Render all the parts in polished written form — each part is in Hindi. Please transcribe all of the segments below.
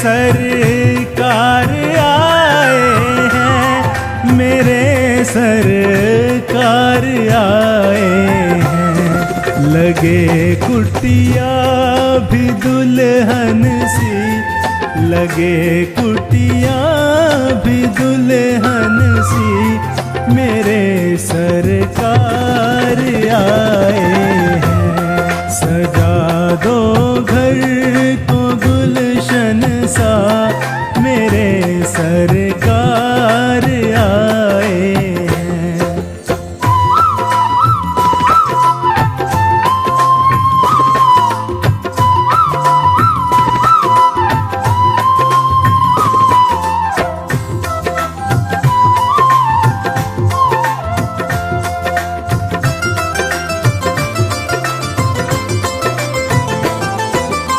सरकार आए हैं, मेरे सरकार आए हैं। लगे कुटिया भी दुल्हन सी, लगे कुटिया भी दुल्हन सी, मेरे सरकार आए हैं। सजा दो घर को गुलशन सा, मेरे सरकार आए हैं।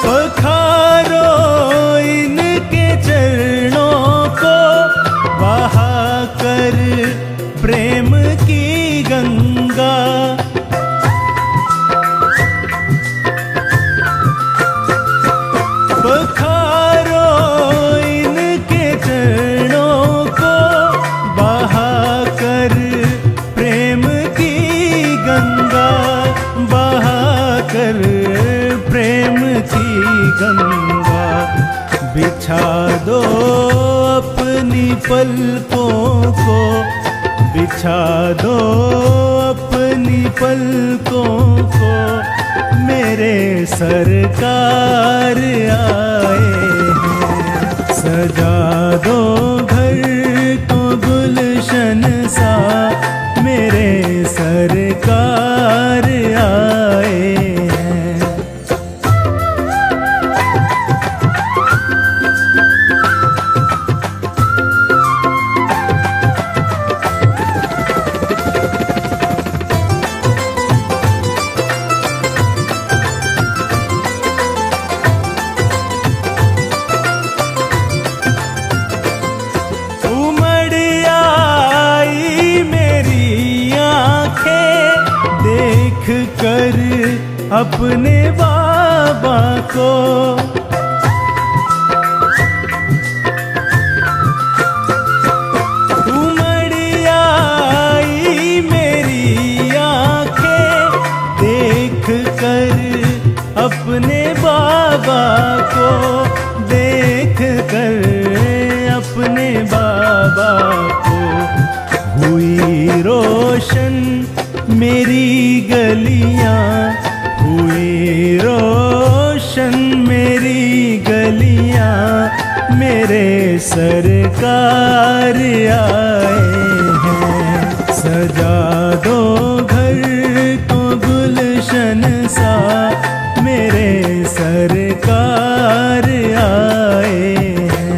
पखारो इनके चरणों को, बहा कर प्रेम की गंगा। पखारो इनके चरणों को, बहा कर प्रेम की गंगा, बहा कर प्रेम की गंगा। बिछा दो अपनी पलकों को, बिछा दो अपनी पलकों को, मेरे सरकार आए हैं। सजा दो घर को गुलशन सा, मेरे सरकार आए हैं। कर अपने बाबा को, उमड़ आई मेरी आंखें, देख कर अपने बाबा को, देख कर अपने बाबा को। हुई रोशन मेरी गलियां, हुई रोशन मेरी गलियां, मेरे सरकार आए हैं। सजा दो घर को गुलशन सा, मेरे सरकार आए हैं।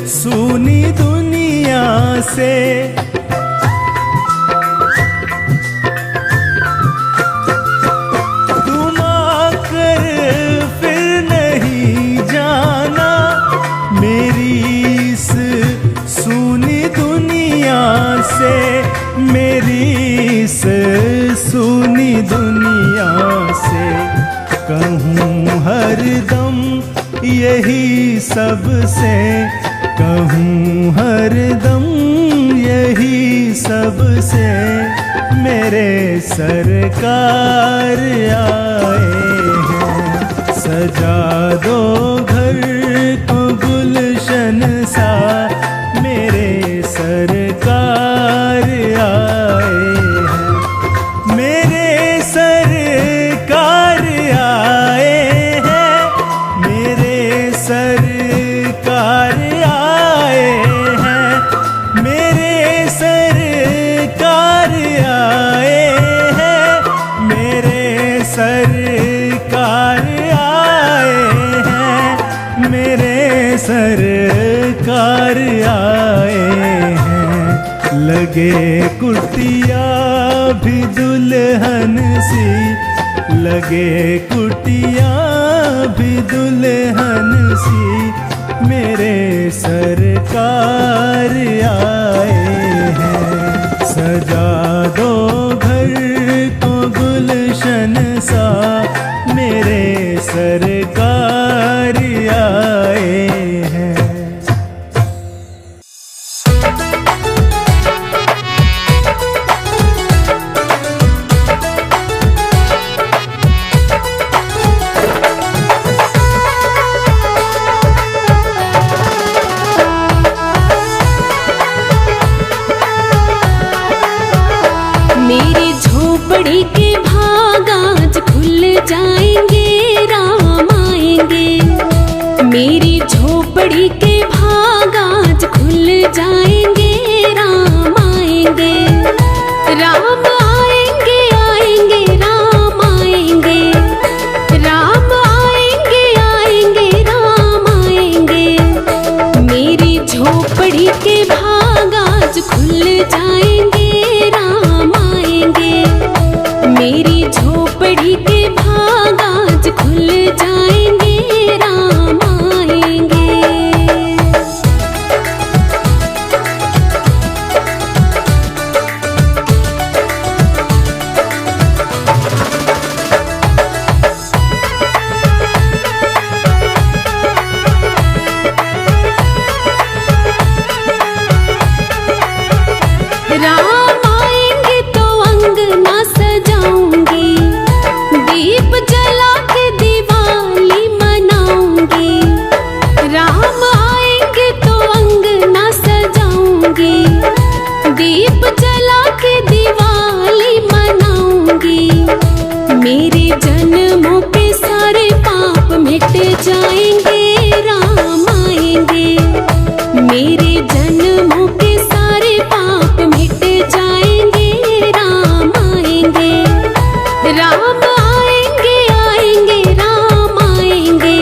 सुनी दुनिया से तुम आकर फिर नहीं जाना, मेरी इस सुनी दुनिया से, मेरी इस सुनी दुनिया से। कहूँ हरदम यही सबसे, कहूँ हरदम यही सबसे, मेरे सरकार आए हैं। सजा दो घर को गुलशन सा, मेरे सरकार आए हैं। मेरे सरकार आए हैं, मेरे सरकार आए हैं, मेरे सरकार आए हैं, मेरे सरकार आए हैं, मेरे सरकार आए हैं। लगे कुटिया भी दुल्हन सी, लगे कुटिया भी दुल्हन सी, मेरे सरकार आए हैं। सजा दो घर को गुलशन सा, मेरे सरकार आए हैं। मेरी झोपड़ी के भाग आज खुल जाएंगे, राम आएंगे। मेरी झोपड़ी के भाग आज खुल जाएंगे, राम आएंगे। राम आएंगे आएंगे राम आएंगे, राम आएंगे आएंगे राम आएंगे। मेरी झोपड़ी के भाग आज खुल जाएंगे, राम आएंगे। मेरी झोपड़ी के भाग आज खुल जाएंगे, राम आएंगे। राम आएंगे तो अंगना सजाऊंगी, दीप जला के दिवाली मनाऊंगी। राम आएंगे तो अंगना सजाऊंगी, दीप जला के दिवाली मनाऊंगी। मेरे जन्मों के सारे पाप मिट जाएंगे, राम आएंगे। मेरे जन्मों के सारे पाप मिट जाएंगे, राम आएंगे। राम आएंगे आएंगे राम आएंगे,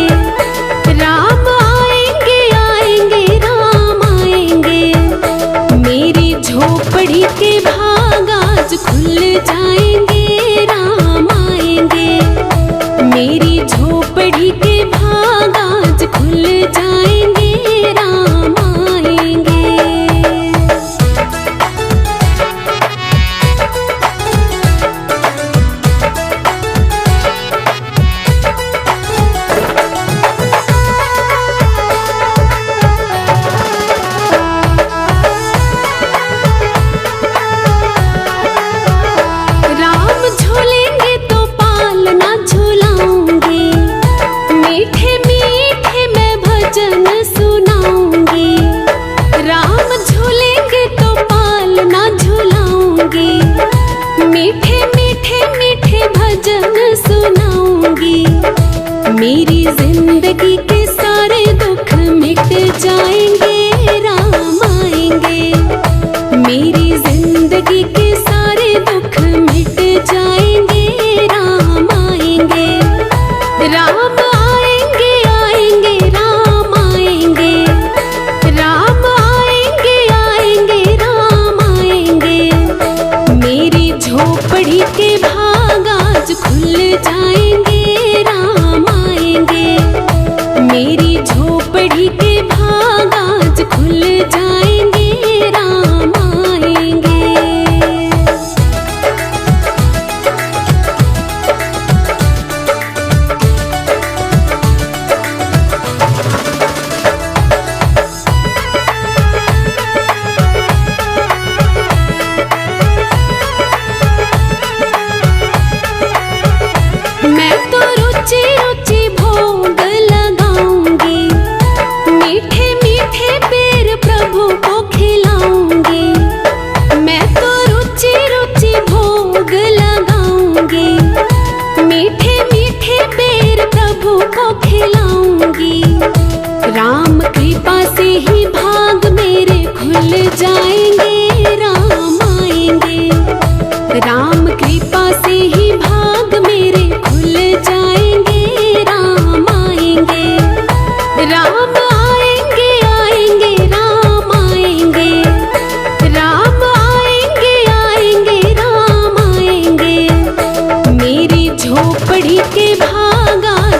राम आएंगे आएंगे राम आएंगे। मेरी झोपड़ी के भाग आज खुल जाएंगे, राम आएंगे। मेरी झोपड़ी के भाग आज खुल जाएंगे, राम आएंगे। राम झूलेंगे तो पालना झूलाऊंगी, मीठे मीठे मैं भजन सुनाऊंगी। राम झूलेंगे तो पालना झूलाऊंगी, मीठे मीठे मीठे भजन सुनाऊंगी। मेरी जिंदगी के सारे दुख मिट जाएंगे, राम आएंगे। मेरी जिंदगी के सारे दुख मिट जाएंगे, राम आएंगे। राम आएंगे आएंगे राम आएंगे, राम आएंगे आएंगे राम आएंगे। मेरी झोपड़ी के भाग आज खुल जाएंगे, राम आएंगे। मेरी झोपड़ी के भाग आज खुल जाएंगे, राम आएंगे।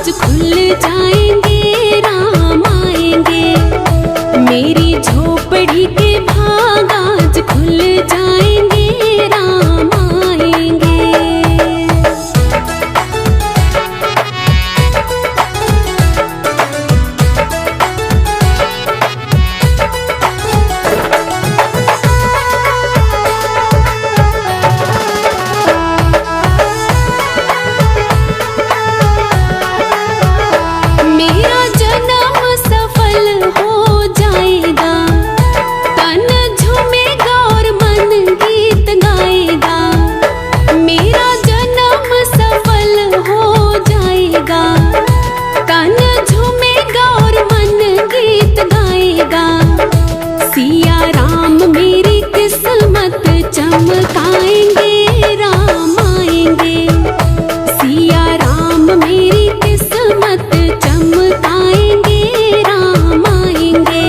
आज खुल जाएंगे, राम आएंगे। मेरी झोपड़ी के भाग आज खुल जाएंगे, राम आएंगे। मेरा जन्म सफल हो जाएगा, तन झूमेगा और मन गीत गाएगा। मेरा जन्म सफल हो जाएगा, तन झूमेगा और मन गीत गाएगा। सिया राम मेरी किस्मत चमकाएंगे, राम आएंगे। सिया राम मेरी किस्मत चमकाएंगे, राम आएंगे।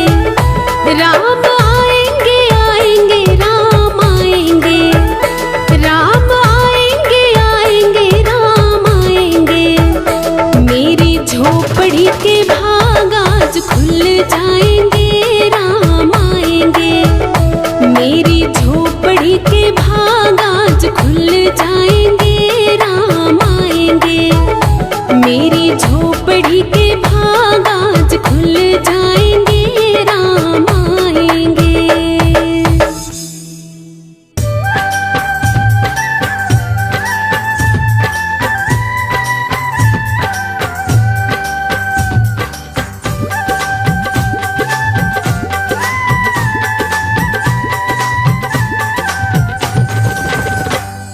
राम आएंगे, आएंगे, राम आएंगे। राम आएंगे, आएंगे, राम आएंगे। मेरी झोपड़ी के भाग आज खुल जाएंगे, राम आएंगे। मेरी झोपड़ी के भाग आज खुल जाएंगे, राम आएंगे। मेरी झोपड़ी के भाग आज खुल जाएंगे, राम आएंगे।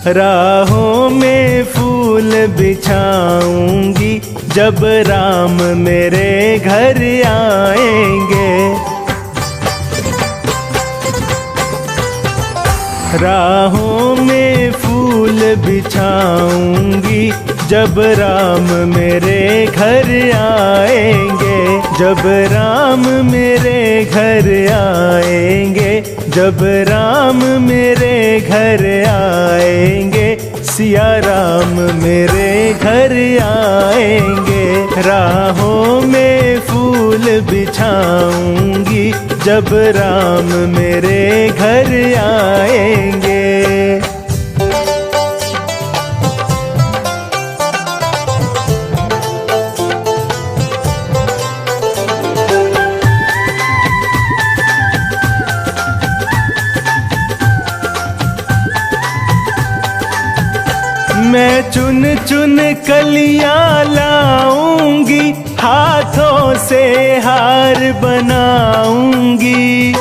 राहों में फूल बिछाऊंगी, जब राम मेरे घर आएंगे। राहों में फूल बिछाऊंगी, जब राम मेरे घर आएंगे। जब राम मेरे घर आएंगे, जब राम मेरे घर आएंगे। सिया राम मेरे घर आएंगे। राहों में फूल बिछाऊंगी, जब राम मेरे घर आएंगे। मैं चुन चुन कलियां लाऊंगी, हाथों से हार बनाऊंगी।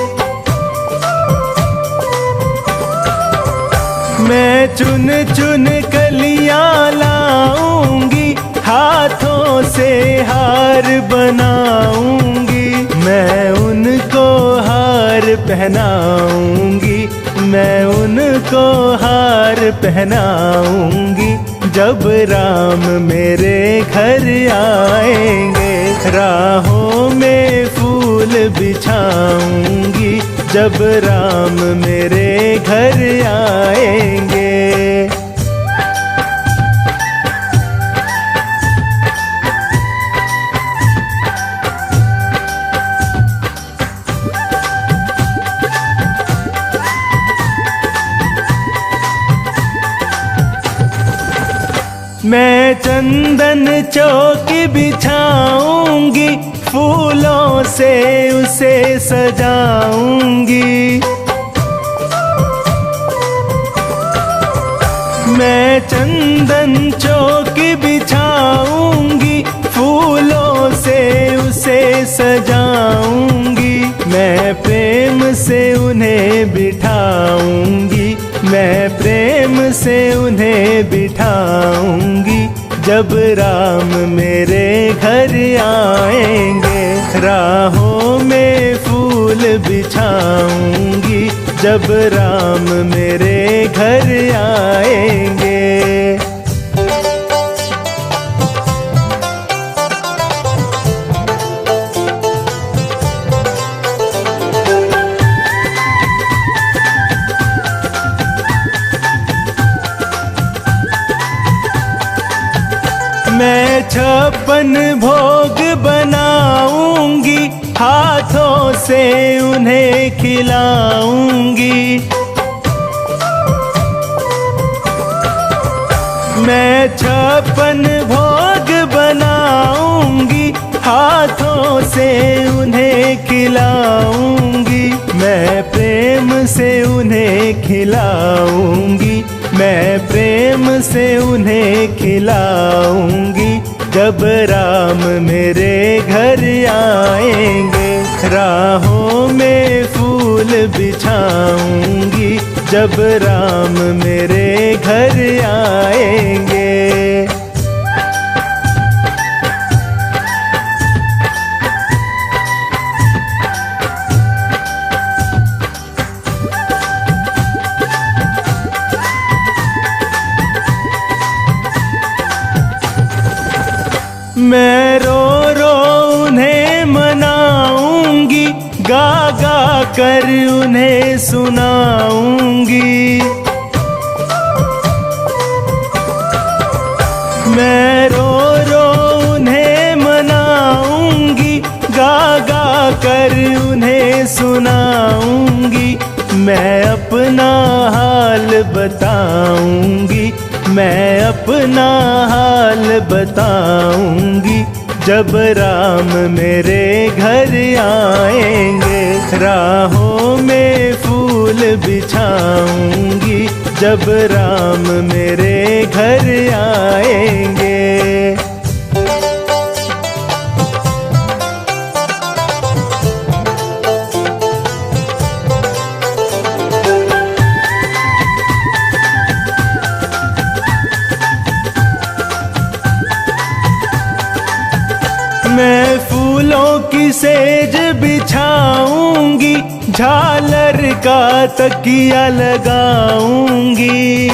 मैं चुन चुन कलियां लाऊंगी, हाथों से हार बनाऊंगी। मैं उनको हार पहनाऊंगी, मैं उनको हार पहनाऊंगी। जब राम मेरे घर आएंगे। राहों में फूल बिछाऊंगी, जब राम मेरे घर आएंगे। मैं चंदन चौकी बिछाऊंगी, फूलों से उसे सजाऊंगी। मैं चंदन चौकी बिछाऊंगी, फूलों से उसे सजाऊंगी। मैं प्रेम से उन्हें बिठाऊंगी, मैं प्रेम से उन्हें बिठाऊंगी। जब राम मेरे घर आएंगे। राहों में फूल बिछाऊंगी, जब राम मेरे घर आएंगे। मैं छप्पन भोग बनाऊंगी, हाथों से उन्हें खिलाऊंगी। मैं छप्पन भोग बनाऊंगी, हाथों से उन्हें खिलाऊंगी। मैं प्रेम से उन्हें खिलाऊंगी, मैं प्रेम से उन्हें खिलाऊंगी। जब राम मेरे घर आएंगे, राहों में फूल बिछाऊंगी। जब राम मेरे घर आएंगे। मैं रो रो उन्हें मनाऊंगी, गा गा कर उन्हें सुनाऊंगी। मैं रो रो उन्हें मनाऊंगी, गा गा कर उन्हें सुनाऊंगी। मैं अपना हाल बताऊंगी, मैं अपना हाल बताऊंगी। जब राम मेरे घर आएंगे, राहों में फूल बिछाऊंगी। जब राम मेरे घर आएंगे। मैं फूलों की सेज बिछाऊंगी, झालर का तकिया लगाऊंगी।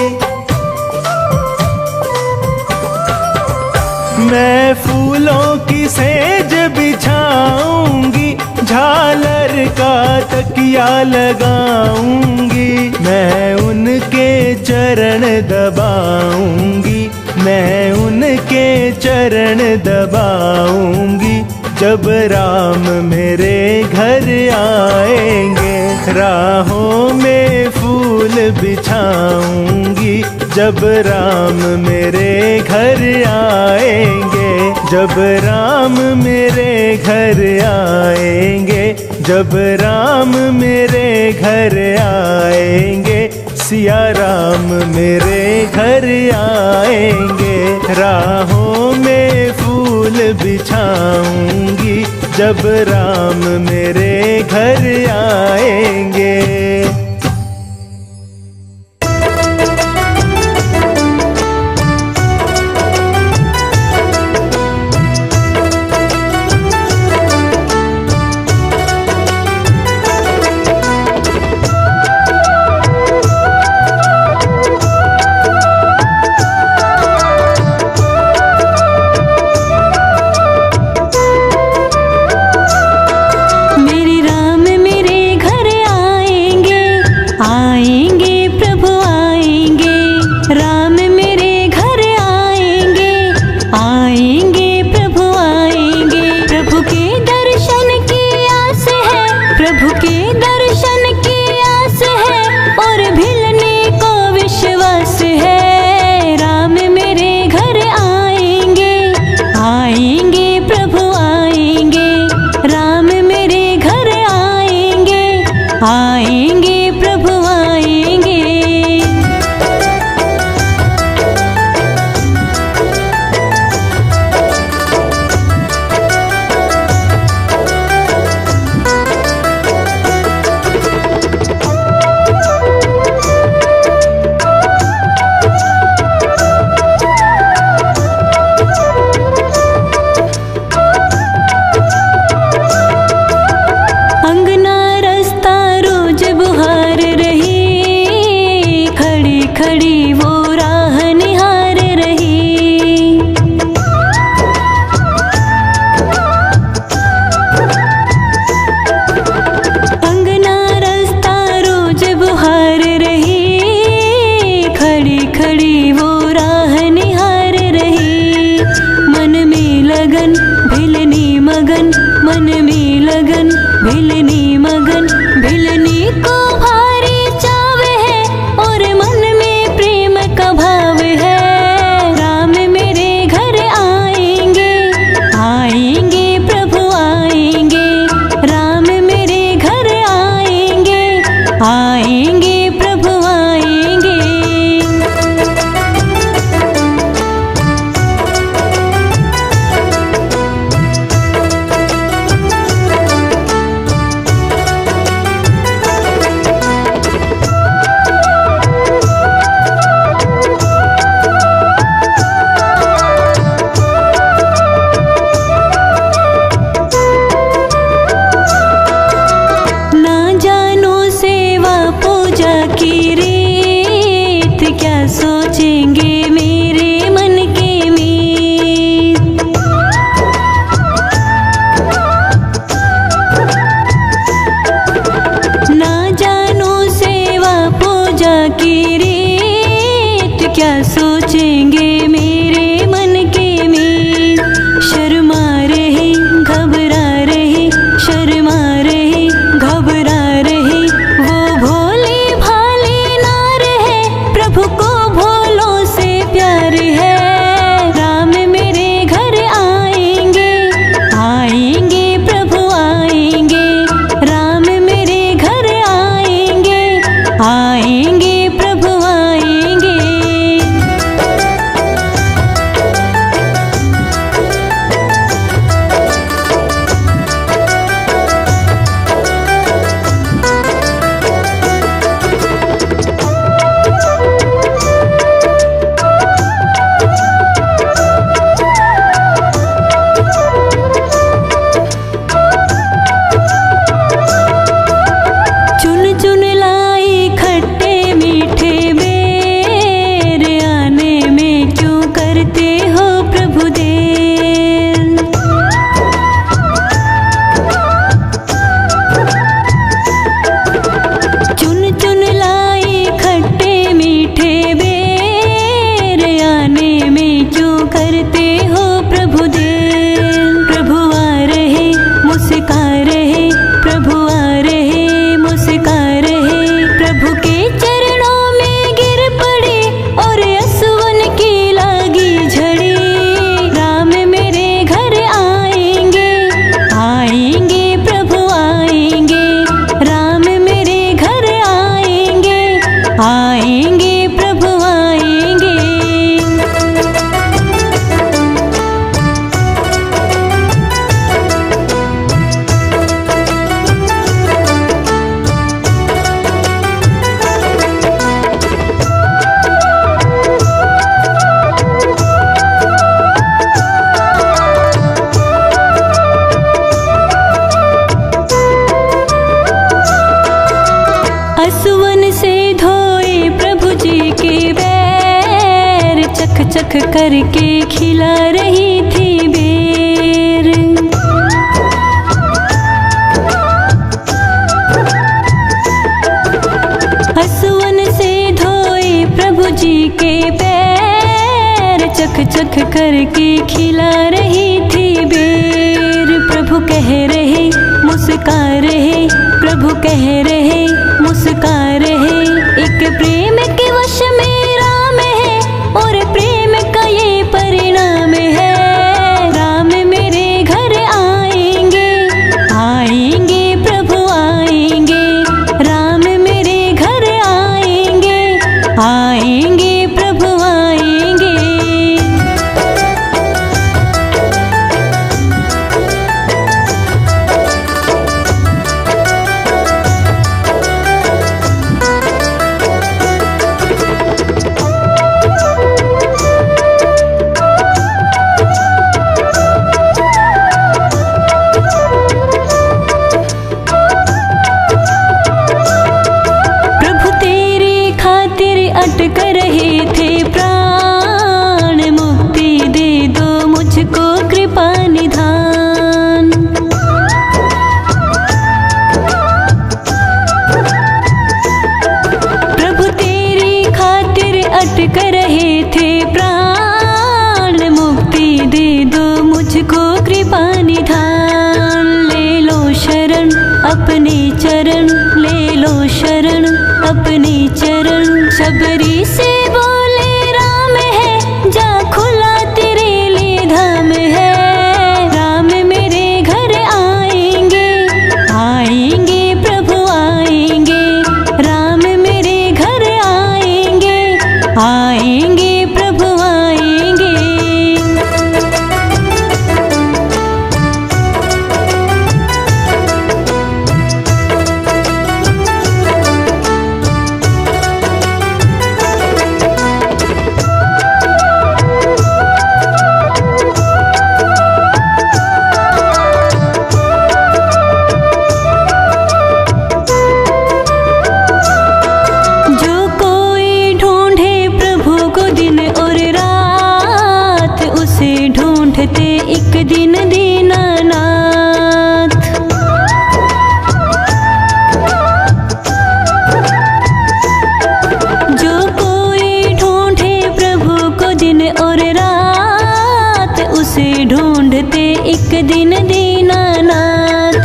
मैं फूलों की सेज बिछाऊंगी, झालर का तकिया लगाऊंगी। मैं उनके चरण दबाऊंगी, मैं उनके चरण दबाऊंगी। जब राम मेरे घर आएंगे, राहों में फूल बिछाऊंगी। जब राम मेरे घर आएंगे, जब राम मेरे घर आएंगे, जब राम मेरे घर आएंगे। सिया राम मेरे घर आएंगे, राहों में फूल बिछाऊंगी। जब राम मेरे घर आएंगे। मेरे राम मेरे घर आएंगे, मन में लगन भिलनी मगन, भिलनी को भारी चाव है और मन में प्रेम का भाव है। राम मेरे घर आएंगे, आएंगे प्रभु आएंगे, राम मेरे घर आएंगे, आएंगे प्रभु आएंगे। ना जानो सेवा पूजा की रीत, क्या सोचेंगे मेरे मन के मीत। ना जानो सेवा पूजा की रीत, क्या सोचेंगे मेरे मन के मीत। शर्मा रहे घबरा रहे, शर्मा रहे घबरा रहे, वो भोले भाले ना रहे, प्रभु को भोलों से प्यार है। राम मेरे घर आएंगे, आएंगे प्रभु आएंगे, राम मेरे घर आएंगे, आएंगे प्रभु आएंगे। चुन चुन लाई खट्टे मीठे बेर, आने में क्यों करते हो प्रभु देर। चुन चुन लाई खट्टे मीठे बेर, आने में क्यों करते हो प्रभु देर। प्रभु आ रहे मुस्का रहे, प्रभु आ रहे मुस्का रहे, प्रभु के चरणों में गिर पड़े और असवन की लागी झड़ी। राम मेरे घर आएंगे, आएंगे प्रभु आएंगे, राम मेरे घर आएंगे, आएंगे प्रभु आएंगे। असुवन से धोए प्रभु जी के पैर, चख चख करके खिला रही थी बेर। असुवन से धोए प्रभु जी के पैर, चख चख करके खिला रही थी बेर। प्रभु कह रहे मुस्का रहे, प्रभु कह रहे मुस्का रहे, एक प्रेम के वश में राम है और प्रेम का ये परिणाम है। राम मेरे घर आएंगे, आएंगे प्रभु आएंगे, राम मेरे घर आएंगे, आएंगे प्रभु आएंगे। अपने चरण ले लो शरण, अपने चरण। शबरी से बोले राम है, जा खुला तेरे लिए धाम है। राम मेरे घर आएंगे, आएंगे प्रभु आएंगे। राम मेरे घर आएंगे, आएंगे प्रभु आएंगे। एक दिन दीनानाथ। जो कोई ढूंढे प्रभु को दिन और रात, उसे ढूंढते एक दिन दीनानाथ।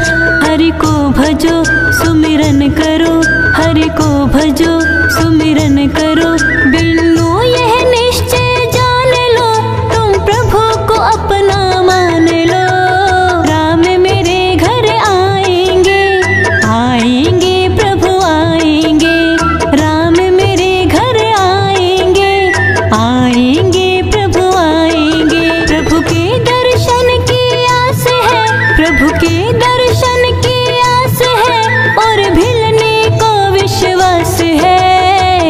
हरि को भजो सुमिरन करो, हरि को भजो सुमिरन करो। बिल्लो यह निश्चय जान लो, तुम प्रभु को अपना मान लो। राम मेरे घर आएंगे, आएंगे प्रभु आएंगे। राम मेरे घर आएंगे, आएंगे प्रभु आएंगे। प्रभु के दर्शन की आस है, प्रभु के दर्शन की आस है, और भिलने को विश्वास है।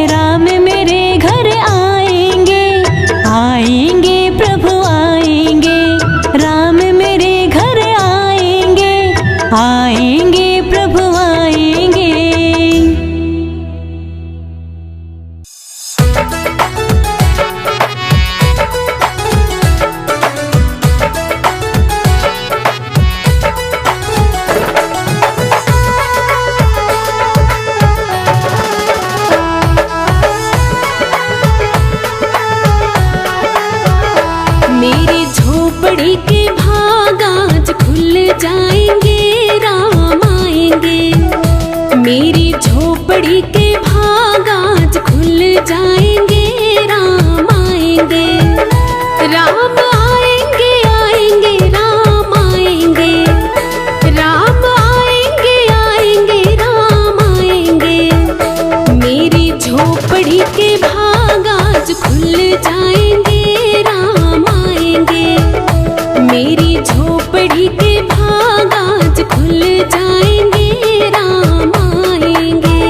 राम मेरे घर आएंगे, आएंगे प्रभु आएंगे। राम मेरे घर आएंगे, आएंगे प्रभु आएंगे। मेरी झोपड़ी के भाग आज खुल जाएंगे, राम आएंगे। मेरी झोपड़ी के भाग आज खुल जाएंगे, राम आएंगे। राम आएंगे, आएंगे राम आएंगे। राम आएंगे, आएंगे राम आएंगे। मेरी झोपड़ी के भाग आज खुल जाएंगे, राम आएंगे। मेरी झोपड़ी के भाग आज खुल जाएंगे, राम आएंगे।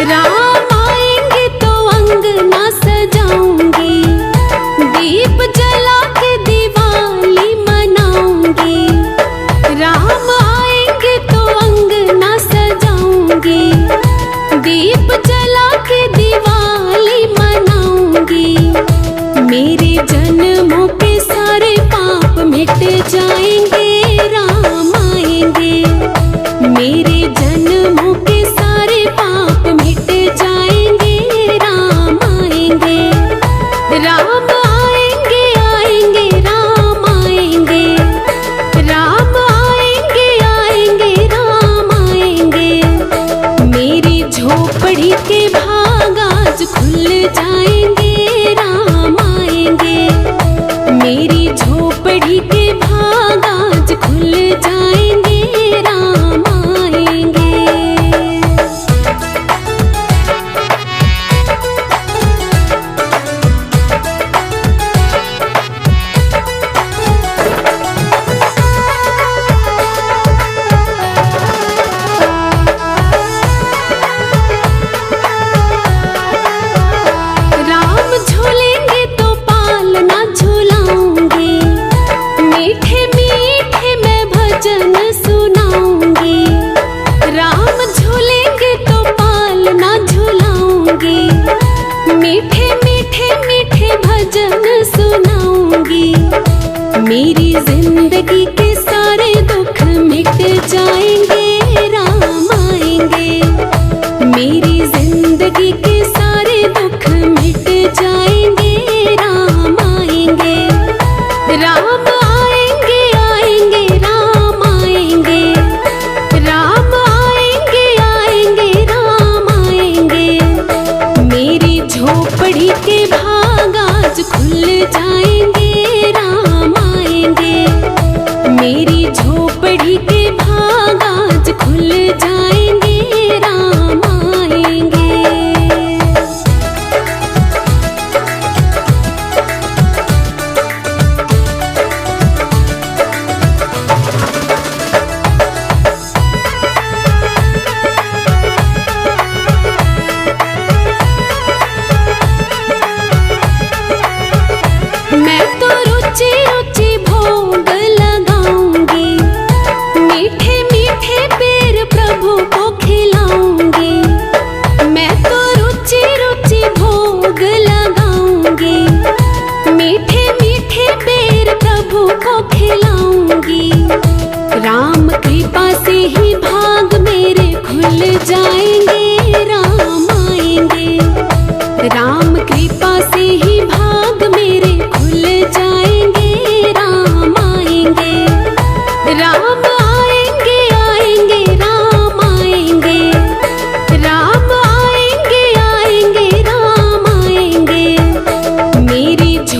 राम आएंगे तो अंगना सजाऊंगी, दीप जला के दिवाली मनाऊंगी। राम आएंगे तो अंगना सजाऊंगी, दीप जला के दिवाली मनाऊंगी। मेरे जन्मों के सारे पाप मिट जाएंगे, राम आएंगे। मेरे जन्मों के सारे पाप मिट जाएंगे, राम आएंगे। राम आएंगे, आएंगे राम आएंगे। राम आएंगे, आएंगे राम आएंगे। मेरी झोपड़ी के भाग आज खुल जाएंगे, राम आएंगे। मेरी झोपड़ी के भाग आज खुल जाएंगे, राम आएंगे।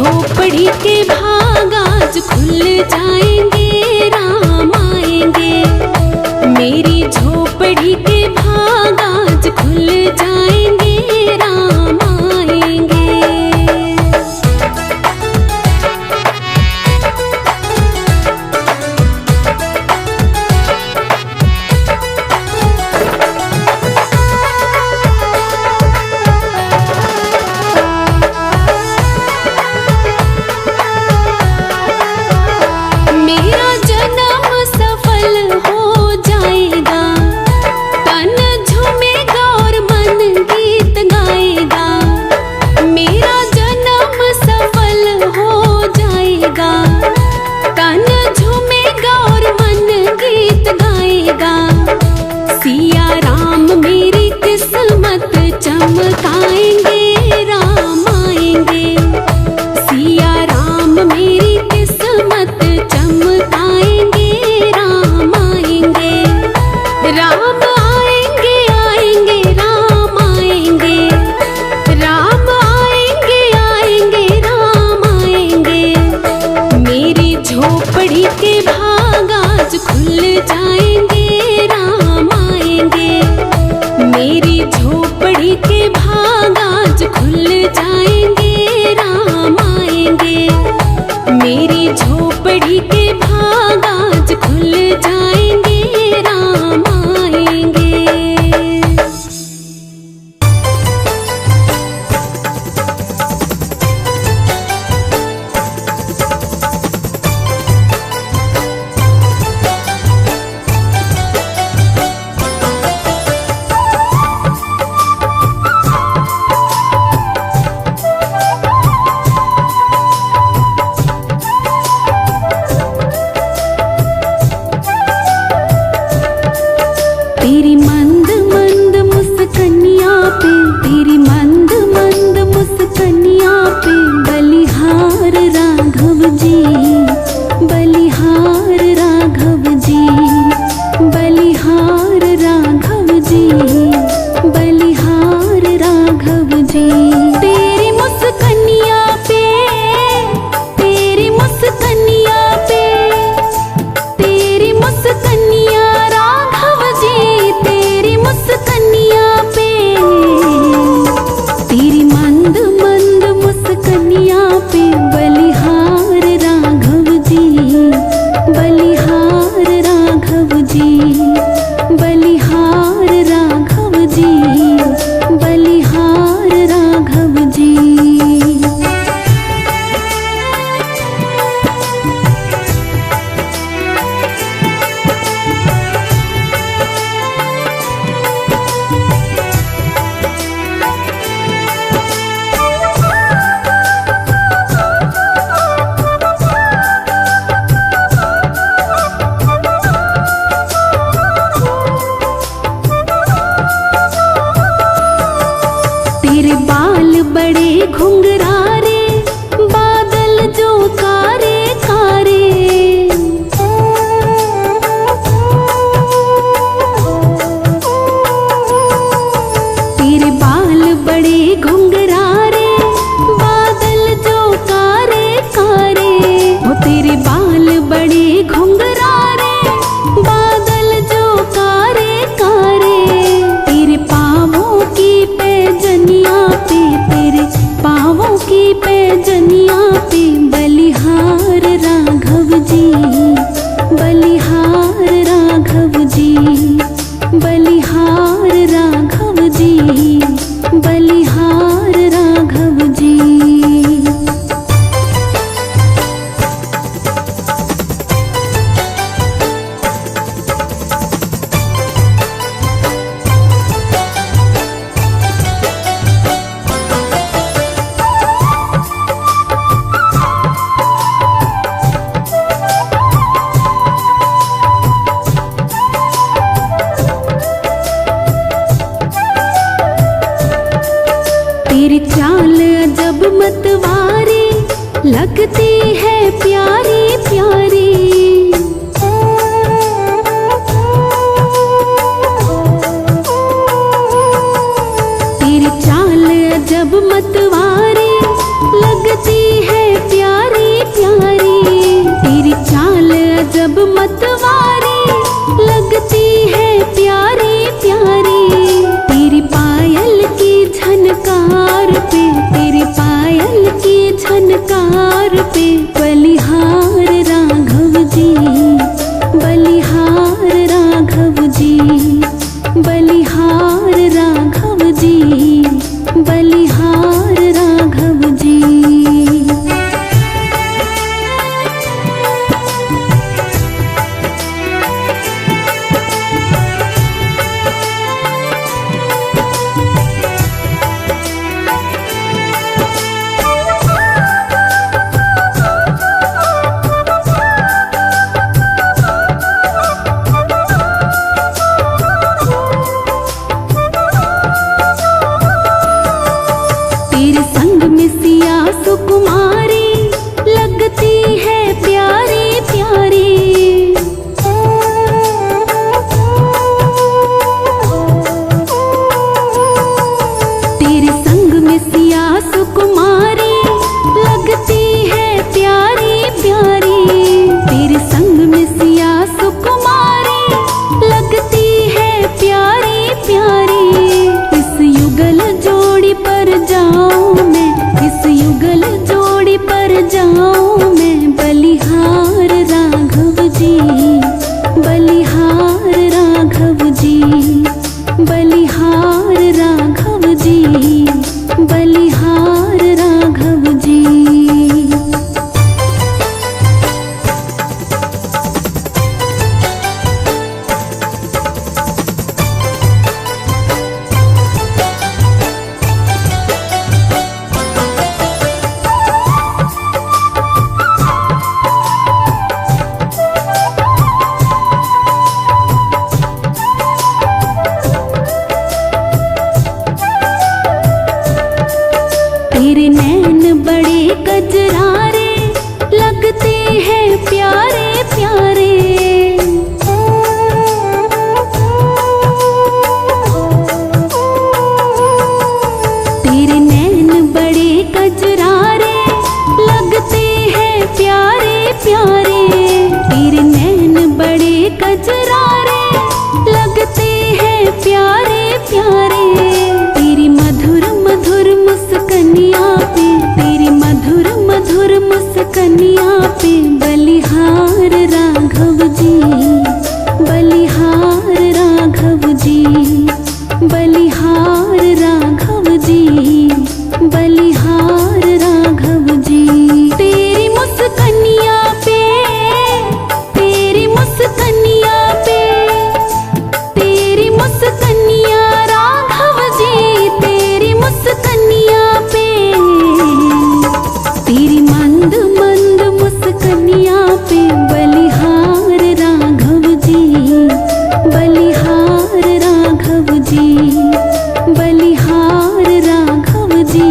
झोपड़ी के भाग आज खुल जाएंगे, राम आएंगे। मेरी झोपड़ी के भाग आज खुल जाएंगे, राम आएंगे। मेरा जन्म सफल हो जाएगा, तन झूमेगा और मन गीत गाएगा। मेरा जन्म सफल हो जाएगा, तन झूमेगा और मन गीत गाएगा। सिया राम मेरी किस्मत चमकाएंगे, राम आएंगे। सिया राम मेरी किस्मत चमकाएंगे, राम आएंगे। राम आएंगे, आएंगे, राम आएंगे। राम आएंगे, आएंगे, राम आएंगे। मेरी झोपड़ी के भाग आज खुल जाएंगे, राम आएंगे। मेरी झोपड़ी के भाग आज खुल जाएंगे, राम आएंगे। मेरी झोपड़ी के भाग आज खुल जाएंगे, राम आएंगे। तेरी मंद मंद मुस्कनिया पे, तेरी मंद मंद मुस्कनिया पे बलिहार राघव जी, बलिहार राघव जी, बलिहार राघव जी, बलिहार राघव जी। तेरी मुस्कनिया पे, तेरी मुस्कनिया पे, तेरी मुस्कनिया राघव जी, तेरी मुस्कनिया पे। तेरी मंद मंद मुस्कनिया पे बलिहार राघव जी, बलिहार राघव जी, बलिहार राघव जी, बलिहार राघव जी। तेरे बाल बड़े घुंघरारे, बादल जो कारे कारे। तेरे बाल बड़े घुंघरारे, बादल जो कारे कारे। ओ तेरे बाल बड़े घुंघरारे, बादल जो कारे कारे। तेरे पाँवों की पैजनिया पे, तेरे पाँवों की पैजनिया पे बलिहार राघव जी, बलिहार राघव जी, बलिहार राघव जी, बलिहार राघव जी। तेरी चाल अजब मतवारी, लगती है प्यारी प्यारी। तेरी चाल अजब मतवारी, लगती है मतवारी लगती है प्यारी प्यारी। तेरी पायल की झनकार पे, तेरी पायल की झनकार पे बलिहार राघव जी, बलिहार राघव जी, बलिहार राघव जी, बलिहार राघव जी। तेरे संग में सिया सुकुमारी लगती है प्यारी प्यारी। तेरे संग में सिया सुकुमारी लगती है प्यारी प्यारी। तेरे संग में सिया सुकुमारी लगती है प्यारी प्यारी। इस युगल जोड़ी पर जाऊं मैं, इस युगल जोड़ी पर जाऊं मैं, बलिहार राघव जी, बलिहार राघव जी, बलिहार राघव जी, बलिहार राघव जी। तेरे नैन बड़े कजरारे लगते हैं प्यारे प्यारे। तेरे नैन बड़े कजरारे लगते हैं प्यारे प्यारे। तेरे नैन बड़े कजरारे लगते हैं प्यारे प्यारे। तेरी मधुर मधुर मुस्कनिया पे, तेरी मधुर मधुर मुस्कनिया पे बलिहार राघव जी, बलिहार राघव जी, बलिहार राघव जी, बलिहार राघव जी। तेरी मुस्कनिया पे, तेरी मुस्कनिया पे, तेरी मुस्कनिया राघव जी, तेरी मुस्कनिया पे, तेरी मंद मंद मुस्कनिया पे बलिहार राघव जी, बलिहार राघव जी, बलिहार राघव जी,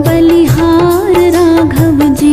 बलिहार राघव जी।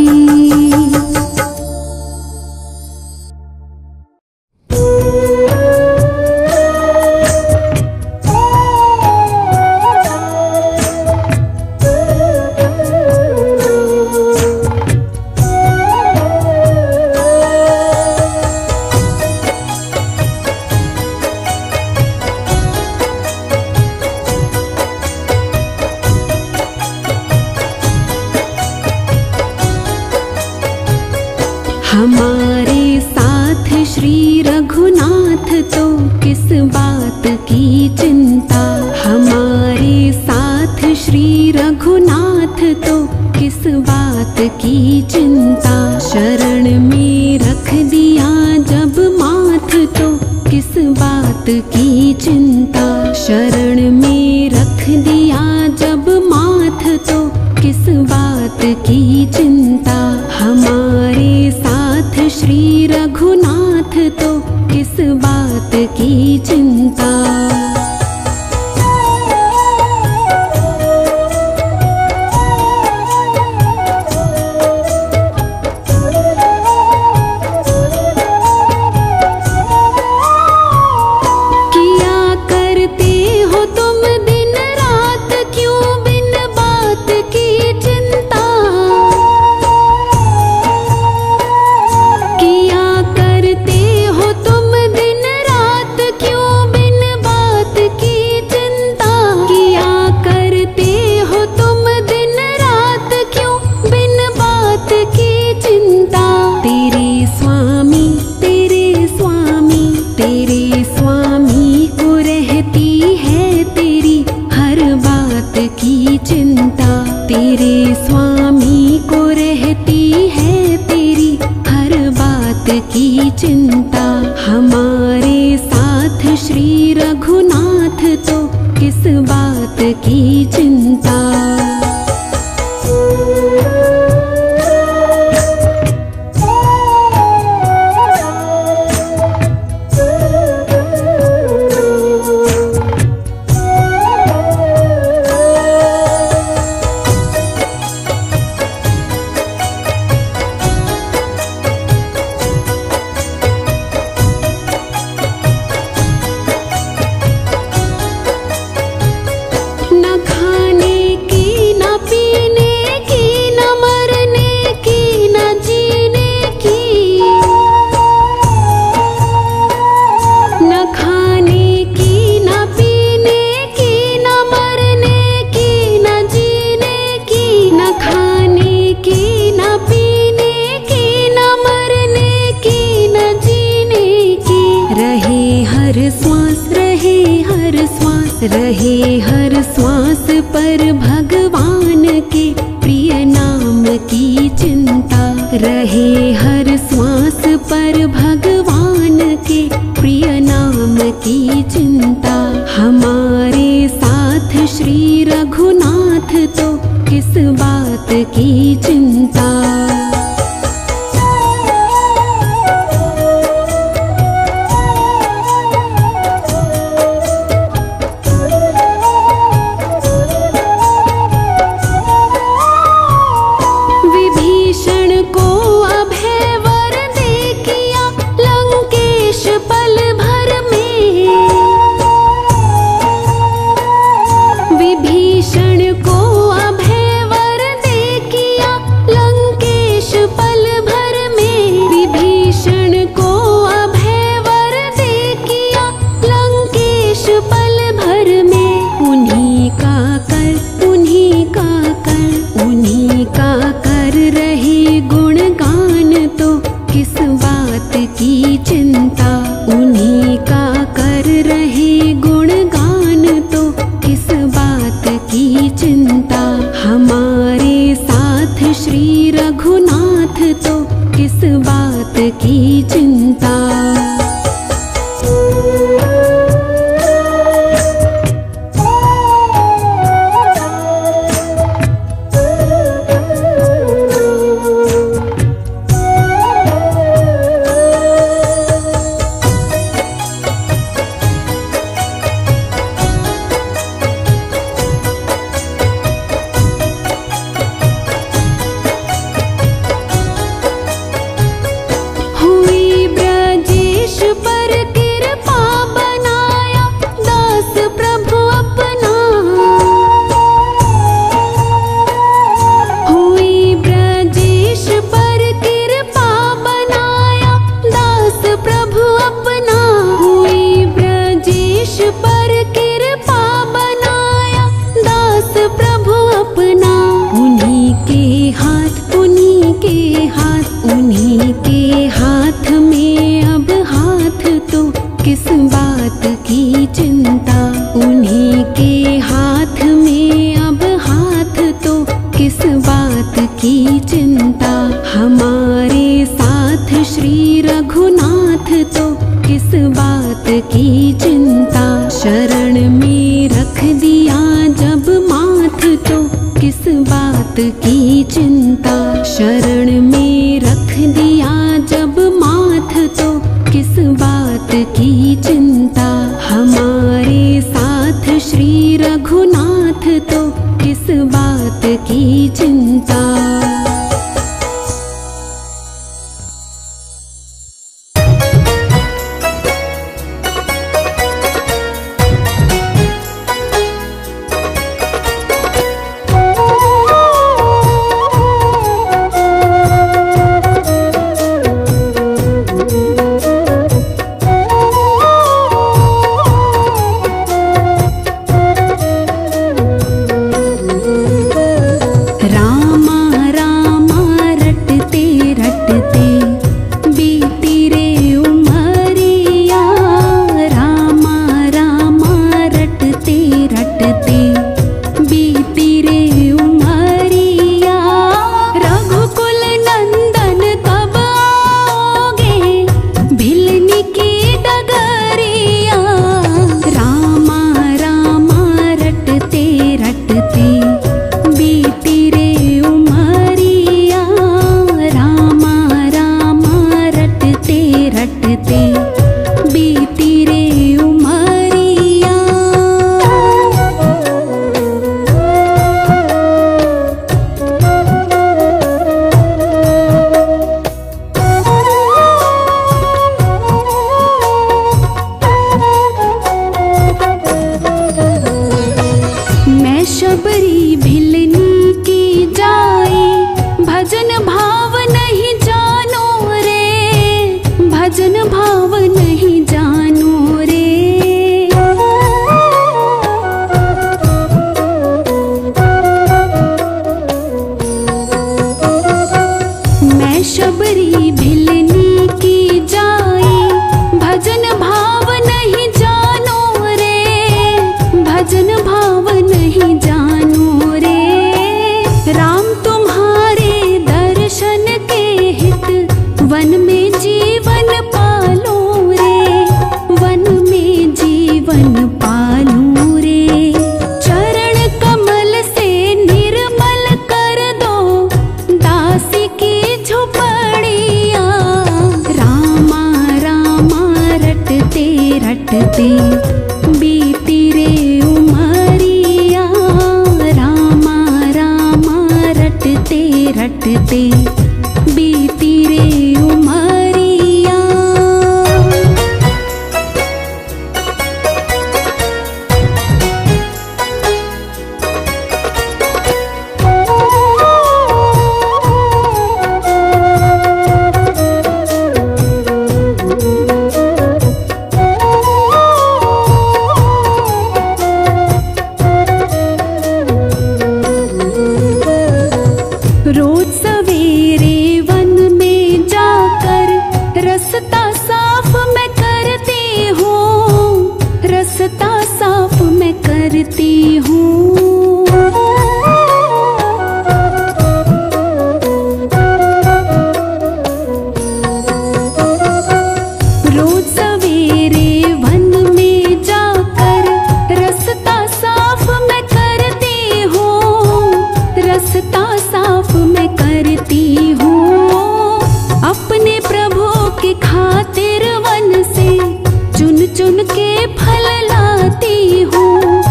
हमारे साथ श्री रघुनाथ तो किस बात की चिंता। हमारे साथ श्री रघुनाथ तो किस बात की चिंता। शरण में रख दिया जब माथ तो किस बात की चिंता। शरण में रख दिया जब माथ तो किस बात की चिंता। हमारे साथ श्री रघुनाथ तो किस बात की चिंता। करते चिंता। हमारे साथ श्री रघुनाथ तो किस बात की चिंता। न खाने की न पीने की न मरने की न जीने की। न खाने की न पीने की न मरने की न जीने की। न खाने की न पीने की न मरने की न जीने की। रहे हर श्वास रहे हर श्वास रहे हर श्वास पर भगवान के प्रिय नाम की चिंता। रहे हर श्वास पर भगवान के प्रिय नाम की चिंता। हमारे साथ श्री रघुनाथ तो किस बात की चिंता। विभीषण को अभय वर दे किया लंकेश पल भर में। विभीषण को अभय वर दे किया लंकेश पल भर में। विभीषण को अभय वर दे किया लंकेश पल भर में। उन्हीं का कर उन्हीं का कर उन्हीं का कर रहे गुणगान तो किस बात की चिंता। उन्हीं का कर रहे गुणगान तो किस बात की चिंता। हमारे साथ श्री रघुनाथ तो किस बात की चिंता। हुई ब्रजेश पर कृपा बनाया दास प्रभु अपना। हुई ब्रजेश पर कृपा बनाया दास प्रभु अपना। हुई ब्रजेश पर कृपा बनाया दास प्रभु अपना। उन्हीं के हाथ उन्हीं के हाथ उन्हीं के हाथ में अब हाथ तो किस बात की चिंता। उन्हीं के हाथ में अब हाथ तो किस बात की चिंता। हमारे साथ श्री रघुनाथ तो किस बात की चिंता। शरण में रख दिया जब माथ तो किस बात की चिंता। शरण में रख दिया जब माथ तो किस बात की चिंता। हमारे साथ श्री रघुनाथ तो किस बात की चिंता। शबरी भिलनी की जाई, भजन भाव नहीं जानो रे, भजन भाव नहीं जानो रे। राम तुम्हारे दर्शन के हित, वन में जीवन पालो रे, वन में जीवन पालो रे। चरण कमल से निर्मल कर दो दासी की झोपड़िया। रामा रामा रटते रटते बीती रे उमरिया, रामा रामा रटते रटते बीती रे उमरिया। रोज सवेरे वन में जाकर रास्ता साफ मैं करती हूँ, रास्ता साफ मैं करती हूँ। रोज सवेरे वन में जाकर रास्ता साफ मैं करती हूँ, रास्ता साफ मैं करती हूँ। अपने प्रभु की खातिर वन से चुन चुन के फल लाती हूँ,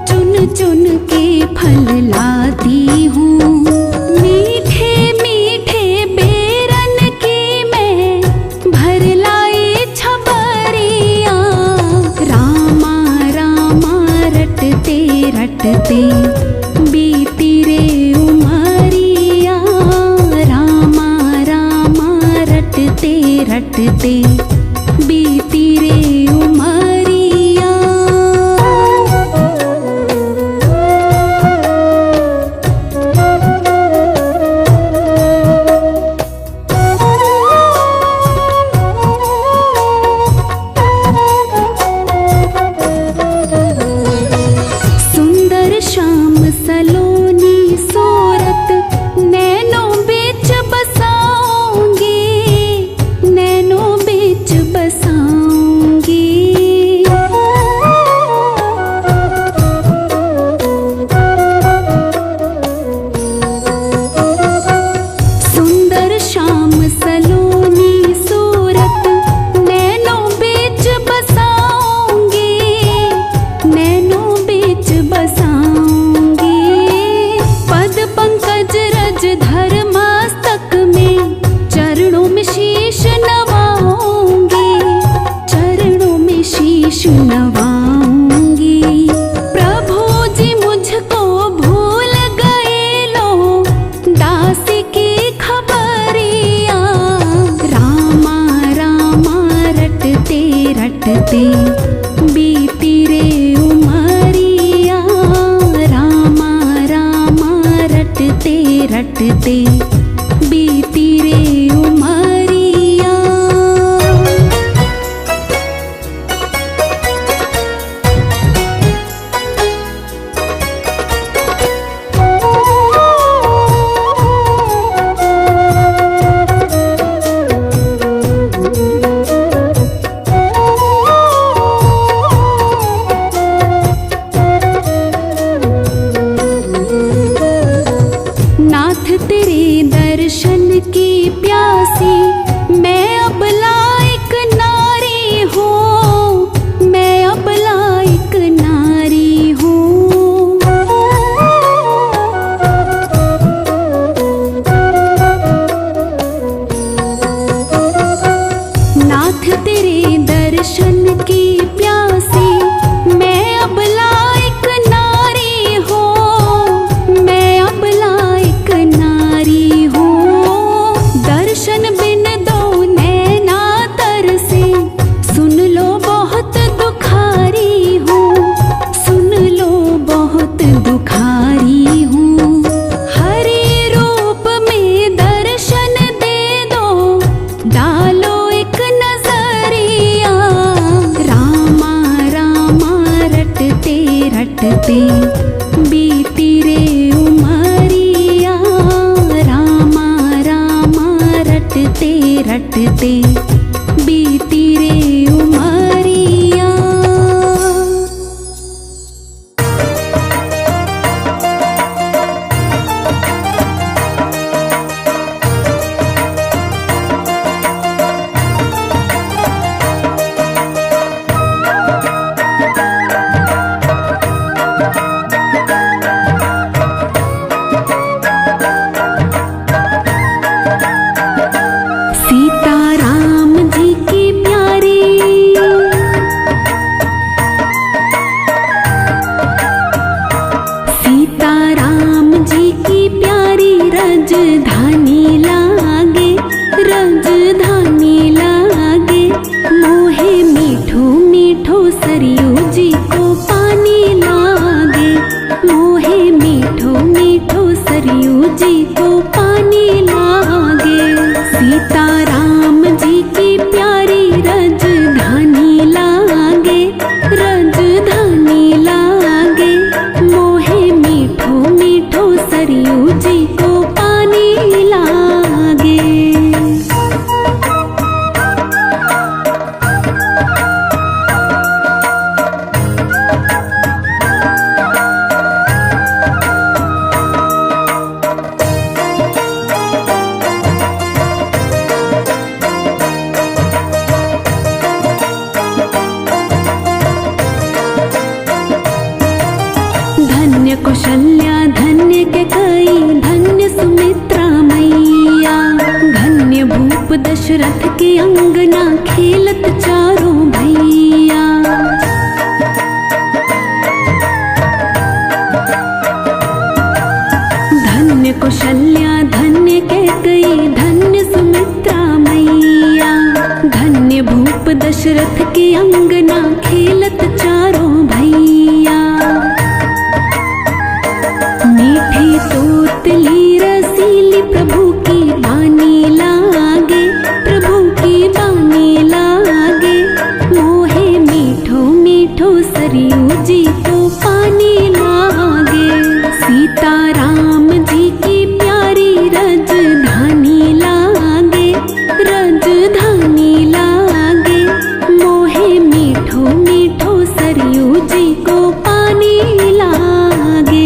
चुन चुन के फल लाती हूँ। मीठे मीठे बेरन की मैं भर लाई छबरिया। रामा रामा रटते रटते बीती रे उमरिया, रामा रामा रटते रटते बीती रे उमरिया। सुंदर श्याम सलोनी सूरत नैनों बीच बसाऊंगी, नैनों बीच रटते रटते बीती रे उमरिया। सीताराम जी की प्यारी सीताराम जी की प्यारी राजधानी लागे राजधानी लागे। मोहे मीठो मीठो सरयू जी को पानी लागे मोहे मीठो मीठो सरयू जी को पानी लागे। सीताराम जी की प्यारी राजधानी लागे राजधानी लागे। मोहे मीठो मीठो सरयू जी को पानी लागे। धन्य कौशल्या धन्य कैकेयी धन्य सुमित्रा मैया। धन्य भूप दशरथ की अंगना खेलत चारों भैया। धन्य कौशल्या धन्य कैकेयी धन्य सुमित्रा मैया। धन्य भूप दशरथ की अंगना खेलत चारों भैया। मीठी तोतली रसीली प्रभु की बानी लागे प्रभु की बानी लागे। मोहे मीठो मीठो सरयू जी को पानी लागे। सीताराम जी की प्यारी राजधानी लागे राजधानी लागे। मोहे मीठो मीठो सरयू जी को पानी लागे।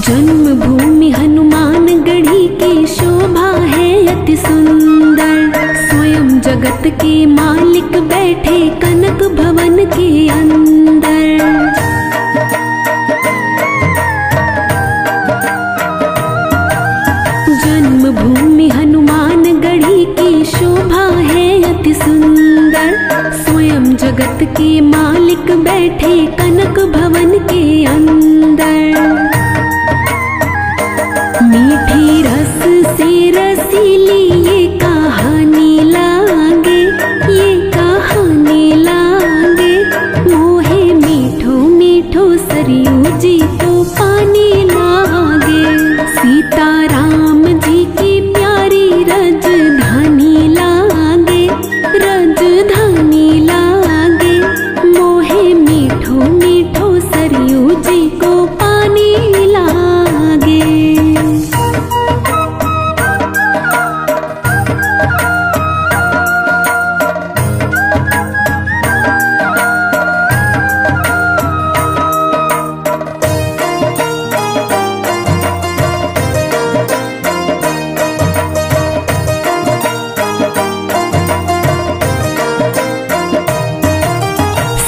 जन्मभूमि हनुमान गढ़ी की शोभा है अति सुंदर। स्वयं जगत के मालिक बैठे कनक भवन के अंदर। जन्मभूमि हनुमान गढ़ी की शोभा है अति सुंदर। स्वयं जगत के मालिक बैठे कनक भवन के अंदर। मीठी रस से रसीली ये कहानी लागे ये कहानी लागे। मोहे मीठो मीठो सरयू जी को पानी लागे। सीताराम जी की प्यारी राजधानी लागे राजधानी लागे। मोहे मीठो मीठो सरयू जी को पानी लागे।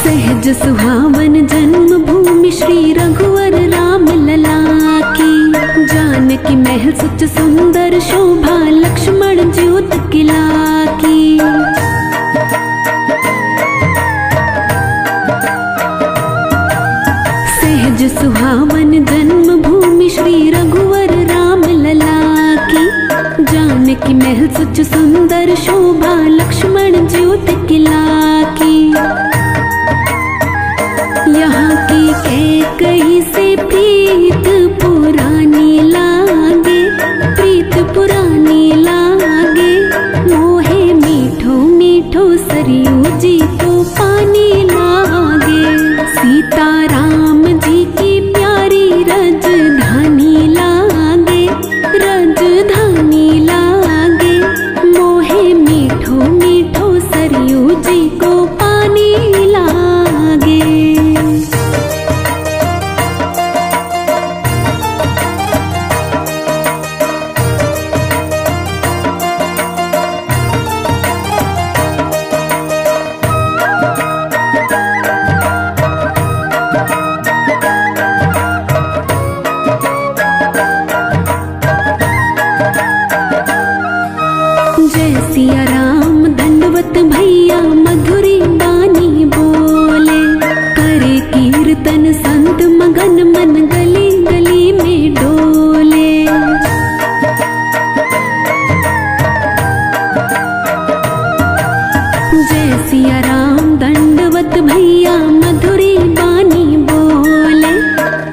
सहज सुहावन जन्मभूमि श्री रघुवर राम लला की। जानकी महल सुच सुंदर शोभा लक्ष्मण ज्योत किला की। सहज सुहावन जन्मभूमि श्री रघुवर राम लला की। जानकी महल सुच सुंदर शोभा लक्ष्मण ज्योत किला की। यहाँ की कैकई से प्रीत पुरानी लागे, प्रीत पुरानी लागे। मोहे मीठो मीठो सरयू जी को पानी लागे। सीता राम जी की प्यारी रजधानी लागे, रजधानी लागे। मोहे मीठो मीठो सरयू जी को पानी लागे। जय सिया राम दंडवत भैया मधुरी बानी बोले। करे कीर्तन संत मगन मन गली गली में डोले। जय सिया राम दंडवत भैया मधुरी बानी बोले।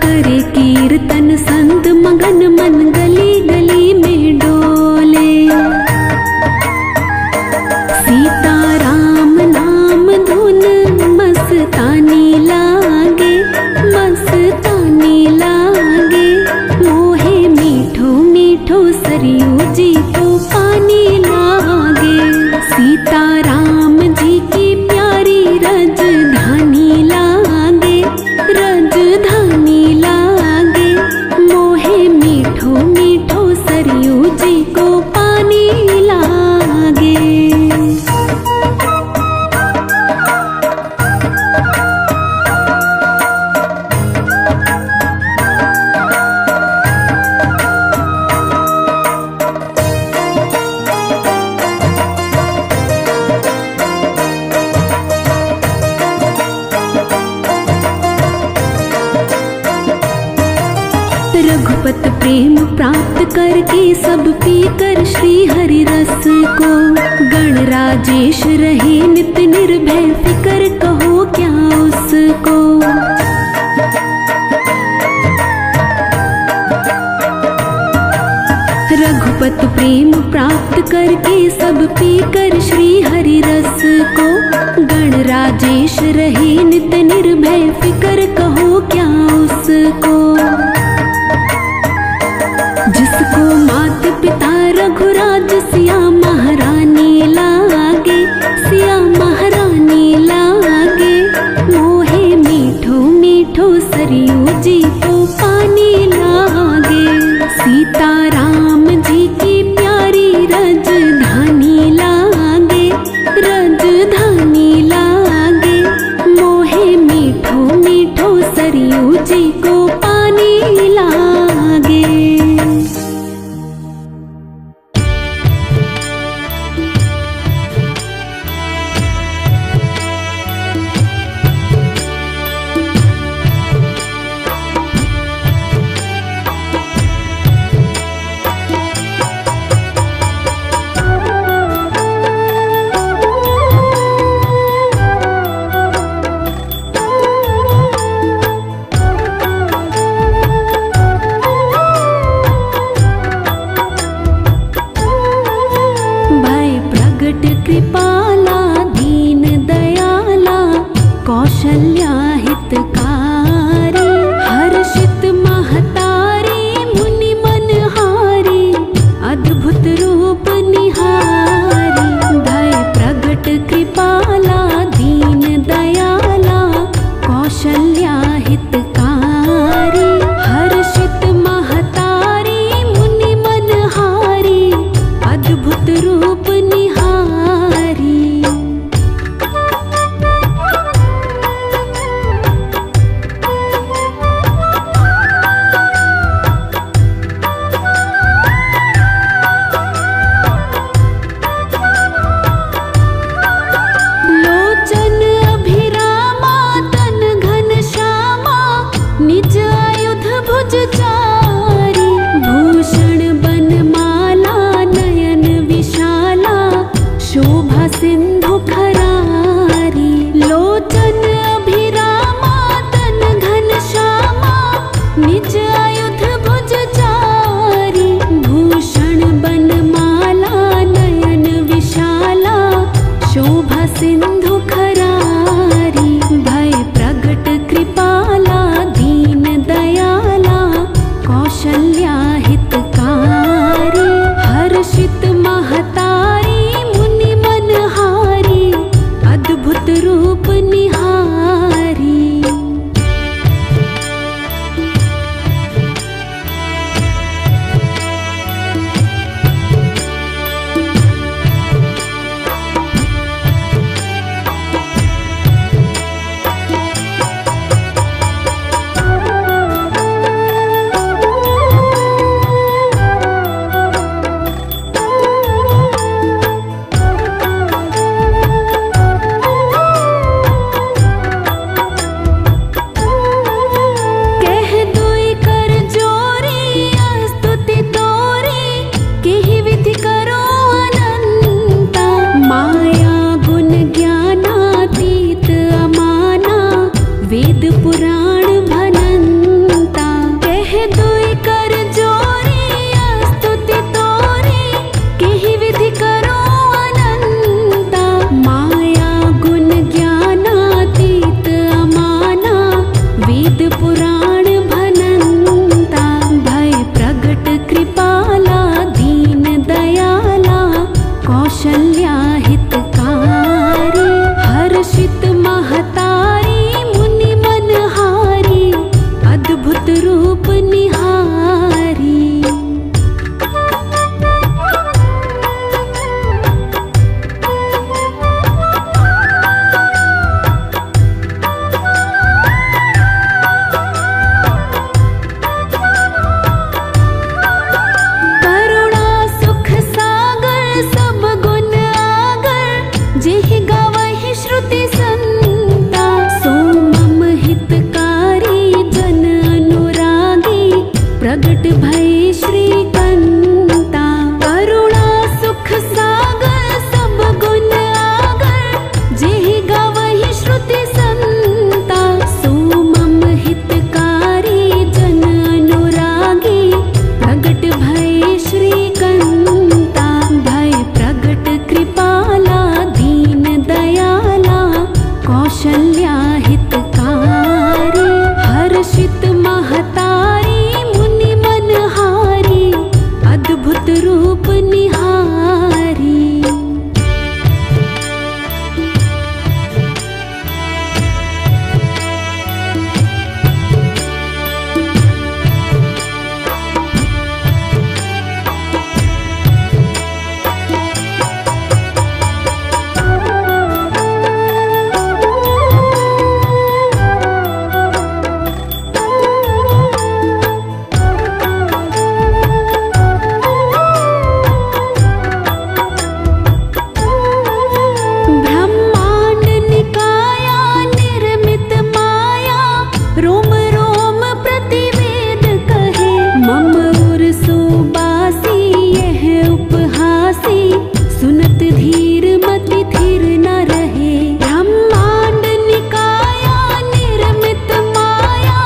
करे कीर्तन संत मगन मन गली गली में डोले। सीता राम नाम धुन मस्तानी लागे, मस्तानी लागे। मोहे मीठो मीठो सरयू जी को पानी लागे। सीता राम जी की प्यारी रजधानी लागे, रजधानी लागे। मोहे मीठो मीठो सरयू जी को पानी लागे। रघुपत प्रेम प्राप्त करके सब पीकर श्री हरि रस को। गणराजेश रहे नित निर्भय फिकर कहो क्या उसको। रघुपत प्रेम प्राप्त करके सब पीकर श्री हरि रस को। गणराजेश रहे नित निर्भय फिकर कहो क्या उसको। जिसको मात पिता रघुराज सिया महारानी लागे, सिया महारानी लागे। मोहे मीठो मीठो सरयू जी को पानी लागे। सीता राम जी की प्यारी रजधानी लागे, रजधानी लागे। मोहे मीठो मीठो सरयू जी को पानी लागे। कृपाला दीन दयाला कौशल्या हितकारी। हर्षित महतारी मुनि मनहारी अद्भुत रूप निहारी। भय प्रगट कृपाला दीन दयाला कौशल्या हितकारी। हर्षित महतारी मुनि मनहारी अद्भुत रूप निहारी। लोचन अभिरामा तन घन श्यामा पुराण भनंता। कह दुई कर जोरी स्तुति तोरी, केहि विधि करो अनंता। माया गुण ज्ञानातीत अमाना, वेद पुराण भनंता। भय प्रगट कृपाला दीन दयाला, कौशल्या हितकारी। हर्षित महतारी मुनि मनहारी, अद्भुत रूप निहारी। करुणा सुख सागर सब गुण आगर, जेहि गावहि श्रुति संता। सो मम हितकारी जन अनुरागी, प्रगट भय श्रीकंता। करुणा सुख सागर सब गुण आगर, जेहि गावहि श्रुति संता। सो मम हितकारी जन अनुरागी, प्रगट भय श्रीकंता। भय प्रगट कृपाला दीन दयाला, कौशल्या हितकारी। हर्षित महतारी मुनि मनहारी, अद्भुत रूप निहारी। ब्रह्मांड निकाया निर्मित माया, रोम रोम प्रतिवेद कहे। मम उर सुबासी यह उपहासी, सुनत धीर मति थिर न रहे। ब्रह्मांड निकाया निर्मित माया,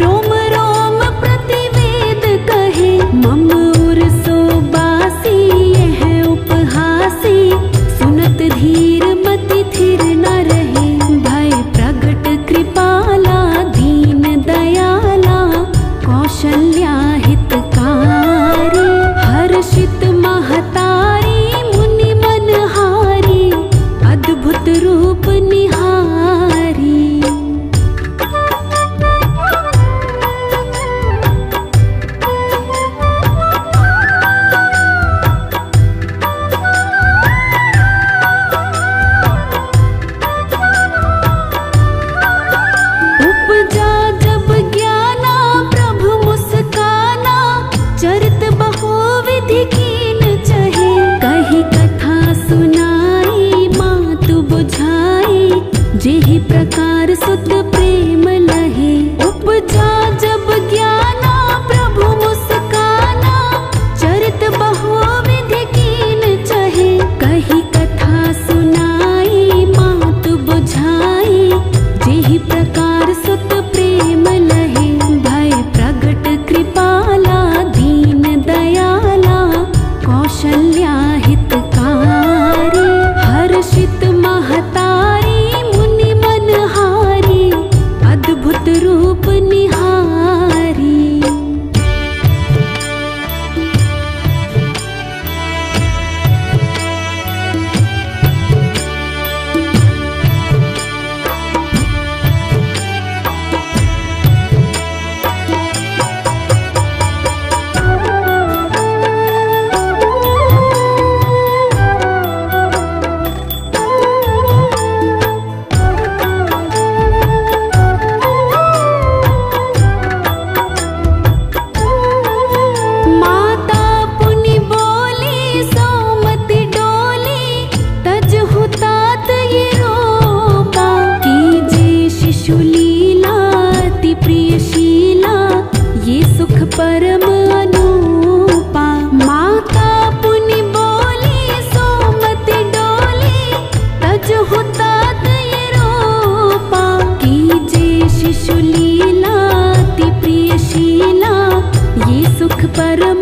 रोम रोम प्रतिवेद कहे। मम उर सुबासी यह उपहासी, सुनत धीर मति थिर न रहे। भय प्रगट कृपाला दीन दयाला, कौशल्या हितकारी। हर्षित महतारी मुनि मनहारी, अद्भुत रूप निहारी। उपजा जब ज्ञाना प्रभु मुस्काना, चरित बहुविधि कीन चहे। कही कथा सुनाई मातु बुझाई, जेहि प्रकार सुत प्रेम लहे। उपजा जब ज्ञाना प्रभु मुस्काना, चरित बहुविधि कीन चहे। कही कथा सुनाई मातु बुझाई, जेहि प्रकार सुत प्रेम लहे। भय प्रगट कृपाला दीन दयाला, कौशल्या हितकारी। हर्षित महतारी मुनि मनहारी, अद्भुत रूप निहारी। लीला अति प्रियशीला, ये सुख परम